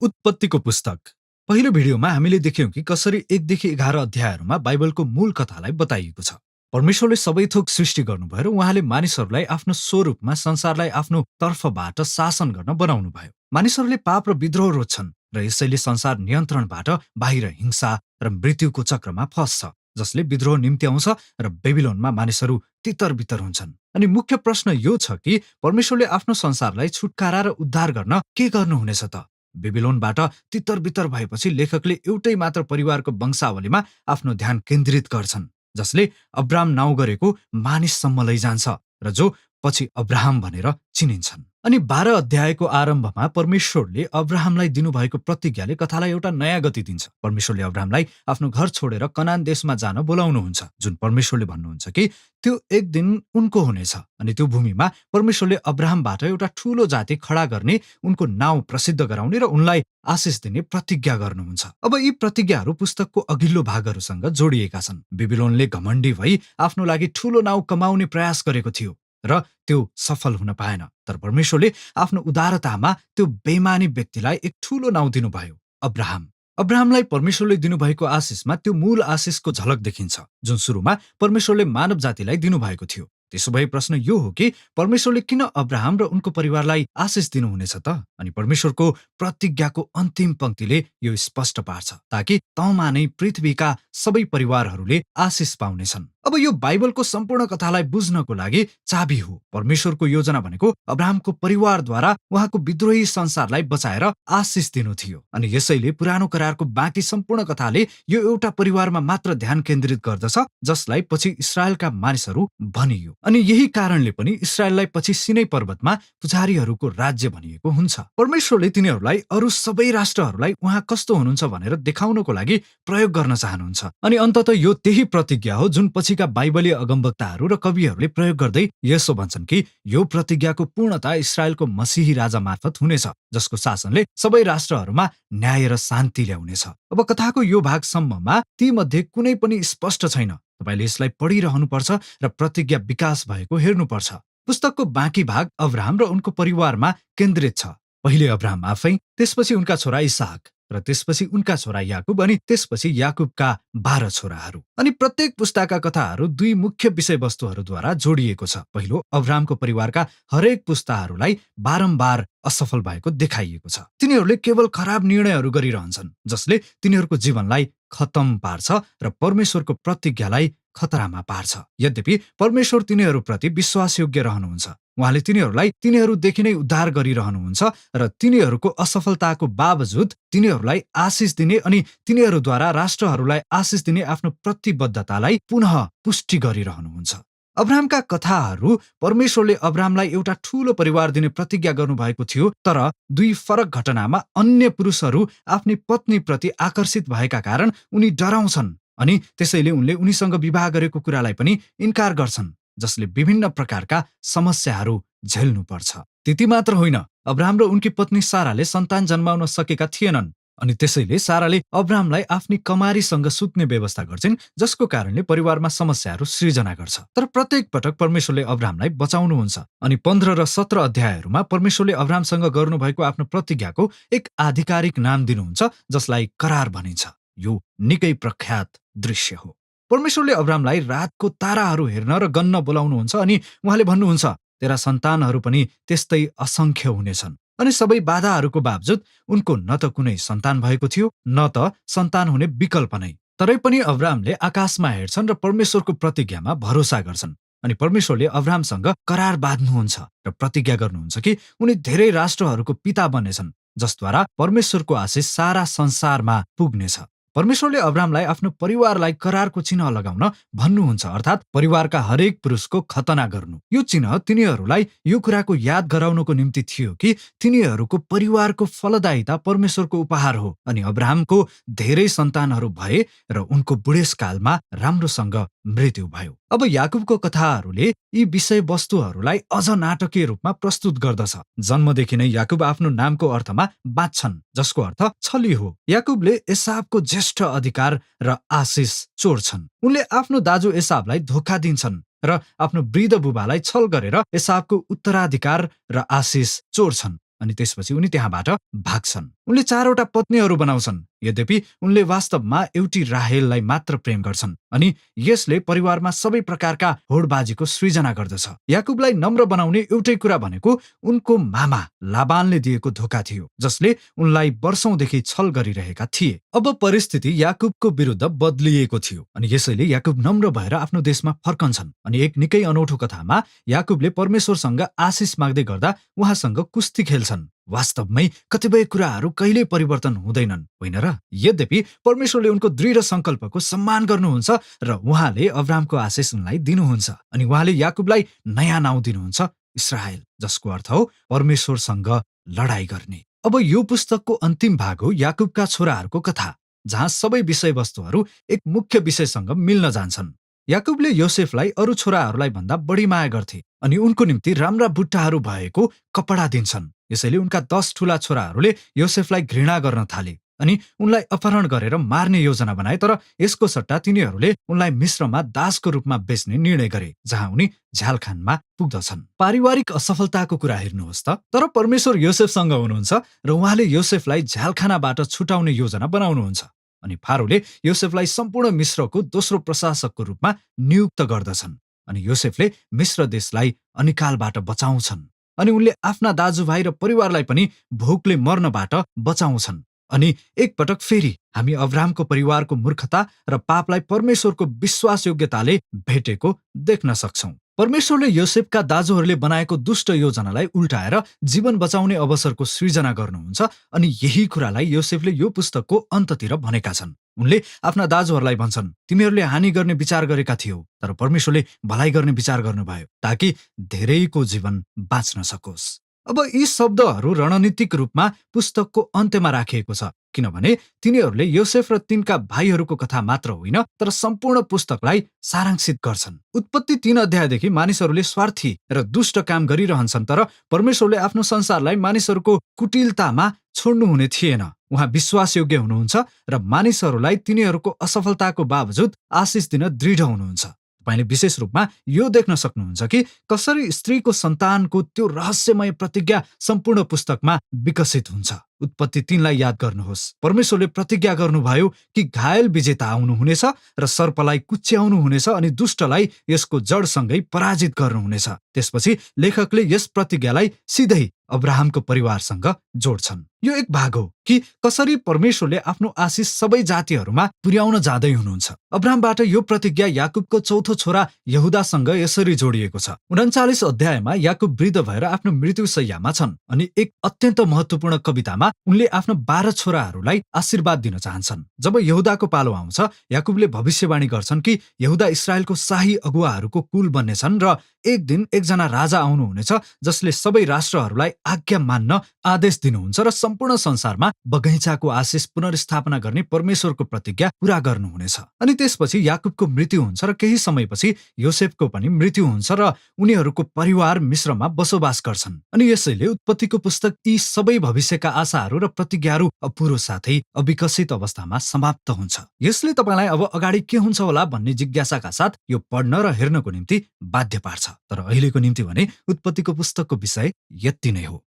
उत्पत्तिको पुस्तक। पहिलो भिडियोमा हामीले देख्यौं कि कसरी 1 देखि 11 अध्यायहरूमा बाइबलको मूल कथालाई बताइएको छ। परमेश्वरले सबै थोक सृष्टि गर्नुभयो र उहाँले मानिसहरूलाई आफ्नो स्वरूपमा संसारलाई आफ्नो तर्फबाट शासन गर्न बनाउनुभयो। मानिसहरूले पाप र विद्रोह रोज्छन् र यसैले संसार नियन्त्रणबाट बाहिर हिंसा र मृत्युको चक्रमा फस्छ, जसले विद्रोह निम्ति आउँछ र बेबिलोनमा मानिसहरू तितर-बितर हुन्छन्। अनि मुख्य प्रश्न यो छ कि परमेश्वरले आफ्नो संसारलाई छुटकारा र उद्धार गर्न के गर्नुहुनेछ त? बेबिलोनबाट तितर-बितर भएपछि लेखकले एउटै मात्र परिवारको वंशावलीमा आफ्नो ध्यान केन्द्रित गर्छन्, जसले अब्राम नाउँ गरेको मानिससम्म लैजान्छ र जो पछि अब्राहम भनेर चिनिन्छन्। अनि 12 अध्यायको आरम्भमा परमेश्वरले अब्राहमलाई दिनुभएको प्रतिज्ञाले कथालाई एउटा नयाँ गति दिन्छ। परमेश्वरले अब्राहमलाई आफ्नो घर छोडेर कनान देशमा जान बोलाउनुहुन्छ, जुन परमेश्वरले भन्नुहुन्छ कि त्यो एक दिन उनको हुनेछ। अनि त्यो भूमिमा परमेश्वरले अब्राहमबाट एउटा ठूलो जाति खडा गर्ने, उनको नाउँ प्रसिद्ध गराउने र उनलाई आशिष दिने प्रतिज्ञा गर्नुहुन्छ। अब यी प्रतिज्ञाहरू पुस्तकको अघिल्लो भागहरूसँग जोडिएका छन्। बेबिलोनले घमण्डी भई आफ्नो लागि ठूलो नाउँ कमाउने प्रयास गरेको थियो र त्यो सफल हुन पाएन। तर परमेश्वरले आफ्नो उदारतामा त्यो बेइमानी व्यक्तिलाई एक ठूलो नाउँ दिनुभयो, अब्राहम। अब्राहमलाई परमेश्वरले दिनुभएको आशिषमा त्यो मूल आशिषको झलक देखिन्छ, जुन सुरुमा परमेश्वरले मानव जातिलाई दिनुभएको थियो। त्यसो भए प्रश्न यो हो कि परमेश्वरले किन अब्राहम र उनको परिवारलाई आशिष दिनुहुनेछ त? अनि परमेश्वरको प्रतिज्ञाको अन्तिम पंक्तिले यो स्पष्ट पार्छ, ताकि तँमा नै पृथ्वीका सबै परिवारहरूले आशिष पाउनेछन्। अब यो बाइबलको सम्पूर्ण कथालाई बुझ्नको लागि चाबी हो। परमेश्वरको योजना भनेको अब्राहमको परिवारद्वारा उहाँको विद्रोही संसारलाई बचाएर आशिष दिनु थियो। अनि यसैले पुरानो करारको बाँकी सम्पूर्ण कथाले यो एउटा परिवारमा मात्र ध्यान केन्द्रित गर्दछ, जसलाई पछि इस्राएलका मानिसहरू भनियो। अनि यही कारणले पनि इस्राएललाई पछि सिनै पर्वतमा पुजारीहरूको राज्य भनिएको हुन्छ। परमेश्वरले तिनीहरूलाई अरू सबै राष्ट्रहरूलाई उहाँ कस्तो हुनुहुन्छ भनेर देखाउनको लागि प्रयोग गर्न चाहनुहुन्छ। अनि अन्ततः यो त्यही प्रतिज्ञा हो जुन पछिका बाइबलीय अगमवक्ताहरू र कविहरूले प्रयोग गर्दै यसो भन्छन् कि यो प्रतिज्ञाको पूर्णता इस्राएलको मसीही राजा मार्फत हुनेछ, जसको शासनले सबै राष्ट्रहरूमा न्याय र शान्ति ल्याउनेछ। अब कथाको यो भागसम्ममा ती मध्ये कुनै पनि स्पष्ट छैन। तपाईले यसलाई पढिरहनुपर्छ र प्रतिज्ञा विकास भएको हेर्नुपर्छ। पुस्तकको बाँकी भाग अब्राहम र उनको परिवारमा केन्द्रित छ। पहिले अब्राहम आफै, त्यसपछि उनका छोरा इसहाक, र त्यसपछि उनका छोरा याकुब, अनि त्यसपछि याकुबका 12 छोराहरू। अनि प्रत्येक पुस्ताका कथाहरू दुई मुख्य विषयवस्तुहरूद्वारा जोडिएको छ। पहिलो, अब्राहमको परिवारका हरेक पुस्ताहरूलाई बारम्बार असफल भएको देखाइएको छ। तिनीहरूले केवल खराब निर्णयहरू गरिरहन्छन्, जसले तिनीहरूको जीवनलाई खतम पार्छ र परमेश्वरको प्रतिज्ञालाई खतरामा पार्छ। यद्यपि परमेश्वर तिनीहरूप्रति विश्वासयोग्य रहनुहुन्छ। उहाँले तिनीहरूलाई तिनीहरूदेखि नै उद्धार गरिरहनुहुन्छ र तिनीहरूको असफलताको बावजुद तिनीहरूलाई आशिष दिने अनि तिनीहरूद्वारा राष्ट्रहरूलाई आशिष दिने आफ्नो प्रतिबद्धतालाई पुनः पुष्टि गरिरहनुहुन्छ। अब्राहमका कथाहरू परमेश्वरले अब्राहमलाई एउटा ठूलो परिवार दिने प्रतिज्ञा गर्नुभएको थियो, तर दुई फरक घटनामा अन्य पुरुषहरू आफ्नी पत्नीप्रति आकर्षित भएका कारण उनी डराउँछन्, अनि त्यसैले उनले उनीसँग विवाह गरेको कुरालाई पनि इन्कार गर्छन्, जसले विभिन्न प्रकारका समस्याहरू झेल्नु पर्छ। त्यति मात्र होइन, अब्राहम र उनकी पत्नी साराले सन्तान जन्माउन सकेका थिएनन्, अनि त्यसैले साराले अब्राहमलाई आफ्नी कमारीसँग सुत्ने व्यवस्था गर्छिन्, जसको कारणले परिवारमा समस्याहरू सृजना गर्छ। तर प्रत्येक पटक परमेश्वरले अब्राहमलाई बचाउनुहुन्छ। अनि 15 र 17 अध्यायहरूमा परमेश्वरले अब्राहमसँग गर्नुभएको आफ्नो प्रतिज्ञाको एक आधिकारिक नाम दिनुहुन्छ, जसलाई करार भनिन्छ। यो निकै प्रख्यात दृश्य हो। परमेश्वरले अब्राहमलाई रातको ताराहरू हेर्न र गन्न बोलाउनुहुन्छ, अनि उहाँले भन्नुहुन्छ, तेरा सन्तानहरू पनि त्यस्तै असंख्य हुनेछन्। अनि सबै बाधाहरूको बावजुद उनको न त कुनै सन्तान भएको थियो, न त सन्तान हुने विकल्प नै। तरै पनि अब्राहमले आकाशमा हेर्छन् र परमेश्वरको प्रतिज्ञामा भरोसा गर्छन्। अनि परमेश्वरले अब्राहमसँग करार बाँध्नुहुन्छ र प्रतिज्ञा गर्नुहुन्छ कि उनी धेरै राष्ट्रहरूको पिता बन्नेछन्, जसद्वारा परमेश्वरको आशिष सारा संसारमा पुग्नेछ। परमेश्वरले अब्राहमलाई आफ्नो परिवारलाई करारको चिन्ह लगाउन भन्नुहुन्छ, अर्थात् परिवारका हरेक पुरुषको खतना गर्नु। यो चिन्ह तिनीहरूलाई यो कुराको याद गराउनको निम्ति थियो कि तिनीहरूको परिवारको फलदायिता परमेश्वरको उपहार हो। अनि अब्राहमको धेरै सन्तानहरू भए र उनको बुढेसकालमा राम्रोसँग मृत्यु भयो। अब याकुबको कथाहरूले यी विषयवस्तुहरूलाई अझ नाटकीय रूपमा प्रस्तुत गर्दछ। जन्मदेखि नै याकुब आफ्नो नामको अर्थमा बाँच्छन्, जसको अर्थ छली हो। याकुबले एसावको ज्येष्ठ अधिकार र आशिष चोर्छन्। उनले आफ्नो दाजु एसावलाई धोका दिन्छन् र आफ्नो वृद्ध बुबालाई छल गरेर एसावको उत्तराधिकार र आशिष चोर्छन्, अनि त्यसपछि उनी त्यहाँबाट भाग्छन्। उनले 4वटा पत्नीहरू बनाउँछन्। यद्यपि उनले वास्तवमा एउटी राहेललाई मात्र प्रेम गर्छन् अनि यसले परिवारमा सबै प्रकारका होडबाजीको सृजना गर्दछ। याकुबलाई नम्र बनाउने एउटै कुरा भनेको उनको मामा लाबानले दिएको धोका थियो, जसले उनलाई वर्षौंदेखि छल गरिरहेका थिए। अब परिस्थिति याकुबको विरुद्ध बदलिएको थियो अनि यसैले याकुब नम्र भएर आफ्नो देशमा फर्कन्छन् अनि एक निकै अनौठो कथामा याकुबले परमेश्वरसँग आशिष माग्दै गर्दा उहाँसँग कुस्ती खेल्छन्। वास्तवमै कतिपय कुराहरू कहिल्यै परिवर्तन हुँदैनन्, होइन र? यद्यपि परमेश्वरले उनको दृढ संकल्पको सम्मान गर्नुहुन्छ र उहाँले अब्राहमको आशिष उनलाई दिनुहुन्छ अनि उहाँले याकुबलाई नयाँ नाउँ दिनुहुन्छ, इस्राएल, जसको अर्थ हो परमेश्वरसँग लडाई गर्ने। अब यो पुस्तकको अन्तिम भाग हो याकुबका छोराहरूको कथा, जहाँ सबै विषयवस्तुहरू एक मुख्य विषयसँग मिल्न जान्छन्। याकुबले योसेफलाई अरू छोराहरूलाई भन्दा बढी माया गर्थे अनि उनको निम्ति राम्रा बुट्टाहरू भएको कपडा दिन्छन्। यसैले उनका 10 ठूला छोराहरूले योसेफलाई घृणा गर्न थाले अनि उनलाई अपहरण गरेर मार्ने योजना बनाए, तर यसको सट्टा तिनीहरूले उनलाई मिस्रमा दासको रूपमा बेच्ने निर्णय गरे, जहाँ उनी झ्यालखानमा पुग्दछन्। पारिवारिक असफलताको कुरा हेर्नुहोस् त। तर परमेश्वर योसेफसँग हुनुहुन्छ र उहाँले योसेफलाई झ्यालखानाबाट छुटाउने योजना बनाउनुहुन्छ अनि फारोले योसेफलाई सम्पूर्ण मिस्रको दोस्रो प्रशासकको रूपमा नियुक्त गर्दछन् अनि योसेफले मिस्र देशलाई अनिकालबाट बचाउँछन् अनि उनले आफ्ना दाजुभाइ र परिवारलाई पनि भोकले मर्नबाट बचाउँछन्। अनि एकपटक फेरि हामी अब्राहमको परिवारको मूर्खता र पापलाई परमेश्वरको विश्वासयोग्यताले भेटेको देख्न सक्छौं। परमेश्वरले योसेफका दाजुहरूले बनाएको दुष्ट योजनालाई उल्टाएर जीवन बचाउने अवसरको सृजना गर्नुहुन्छ अनि यही कुरालाई योसेफले यो पुस्तकको अन्ततिर भनेका छन्। उनले आफ्ना दाजुहरूलाई भन्छन्, तिमीहरूले हानि गर्ने विचार गरेका थियौ, तर परमेश्वरले भलाइ गर्ने विचार गर्नुभयो ताकि धेरैको जीवन बाँच्न सकोस्। अब यी शब्दहरू रणनीतिक रूपमा पुस्तकको अन्त्यमा राखिएको छ, किनभने तिनीहरूले योसेफ र तिनका भाइहरूको कथा मात्र होइन तर सम्पूर्ण पुस्तकलाई सारांशित गर्छन्। उत्पत्ति 3 अध्यायदेखि मानिसहरूले स्वार्थी र दुष्ट काम गरिरहन्छन्, तर परमेश्वरले आफ्नो संसारलाई मानिसहरूको कुटिलतामा छोड्नुहुने थिएन। उहाँ विश्वासयोग्य हुनुहुन्छ र मानिसहरूलाई तिनीहरूको असफलताको बावजुद आशिष दिन दृढ हुनुहुन्छ। तपाईले विशेष रूपमा यो देख्न सक्नुहुन्छ कि कसरी स्त्रीको सन्तानको त्यो रहस्यमय प्रतिज्ञा सम्पूर्ण पुस्तकमा विकसित हुन्छ। उत्पत्ति 3 लाई याद गर्नुहोस्। परमेश्वरले प्रतिज्ञा गर्नुभयो कि घायल विजेता आउनुहुनेछ र सर्पलाई कुच्याउनुहुनेछ अनि दुष्टलाई यसको जडसँगै पराजित गर्नुहुनेछ। त्यसपछि लेखकले यस प्रतिज्ञालाई सिधै अब्राहमको परिवारसँग जोड्छन्। यो एक भाग हो कि कसरी परमेश्वरले आफ्नो आशिष सबै जातिहरूमा पुर्याउन जाँदै हुनुहुन्छ। अब्राहमबाट यो प्रतिज्ञा याकुबको चौथो छोरा यहुदासँग यसरी जोडिएको छ। 39 अध्यायमा याकुब वृद्ध भएर आफ्नो मृत्युशय्यामा छन् अनि एक अत्यन्त महत्त्वपूर्ण कवितामा उनले आफ्नो 12 छोराहरूलाई आशीर्वाद दिन चाहन्छन्। जब यहुदाको पालो आउँछ, याकुबले भविष्यवाणी गर्छन् कि यहुदा इस्राएलको शाही अगुवाहरूको कुल बन्नेछन् र एक दिन एकजना राजा आउनुहुनेछ जसले सबै राष्ट्रहरूलाई आज्ञा मान्न आदेश दिनुहुन्छ र सम्पूर्ण संसारमा बगैँचाको आशिष पुनर्स्थापना गर्ने परमेश्वरको प्रतिज्ञा पूरा गर्नुहुनेछ। अनि त्यसपछि याकुबको मृत्यु हुन्छ र केही समयपछि योसेफको पनि मृत्यु हुन्छ र उनीहरूको परिवार मिस्रमा बसोबास गर्छन्। अनि यसैले उत्पत्तिको पुस्तक यी सबै भविष्यका आशाहरू र प्रतिज्ञाहरू अपुरो साथै अविकसित अवस्थामा समाप्त हुन्छ। यसले तपाईलाई अब अगाडि के हुन्छ होला भन्ने जिज्ञासाका साथ यो पढ्न र हेर्नको निम्ति बाध्य पार्छ। तर अहिलेको निम्ति भने उत्पत्तिको पुस्तकको विषय यति नै हो।